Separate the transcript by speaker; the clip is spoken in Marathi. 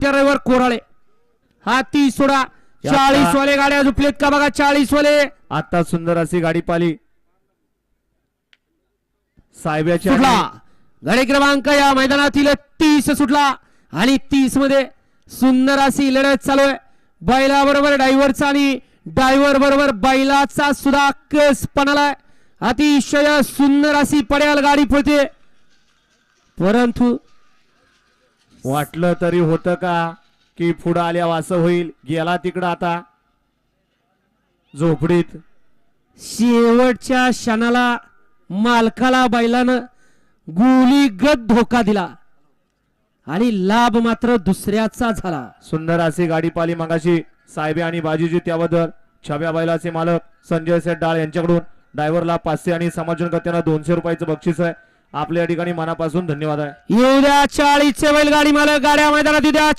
Speaker 1: ड्रायव्हर कोराळे हाती सोडा 40 वाले गाड्या झुपलेत का बघा 40 वाले
Speaker 2: आता सुंदर अशी गाडी पाली साहेबाच्या
Speaker 1: सुटला गाडी क्रमांक या मैदानातील 30 सुटला आणि 30 मध्ये सुंदर अशी लढत चालू आहे बैला बरोबर ड्रायव्हरचा आणि ड्रायव्हर बरोबर बैलाचा सुद्धा कस पणाला अतिशय सुंदर अशी पड्याल गाडी पळते परंतु
Speaker 2: वाटलं तरी होतं का की पुढे आल्या वासं होईल गेला तिकडं आता झोपडीत
Speaker 1: शेवटच्या क्षणाला मालकाला बैलानं गुलीगत धोका दिला आणि लाभ मात्र दुसऱ्याचा झाला
Speaker 2: सुंदर अशी गाडी पाली मगाशी साहेबे आणि बाजीजी त्याबद्दल छब्या बैलाचे मालक संजय सेठ डाळ यांच्याकडून ड्रायव्हरला 500 आणि समाजकर्त्यांना 200 रुपयाचं बक्षीस आहे आपल्या ठिकाणी मनापासून धन्यवाद आहे
Speaker 1: येऊ द्या 40 बैलगाडी मालक गाड्या मैदानात येऊ द्या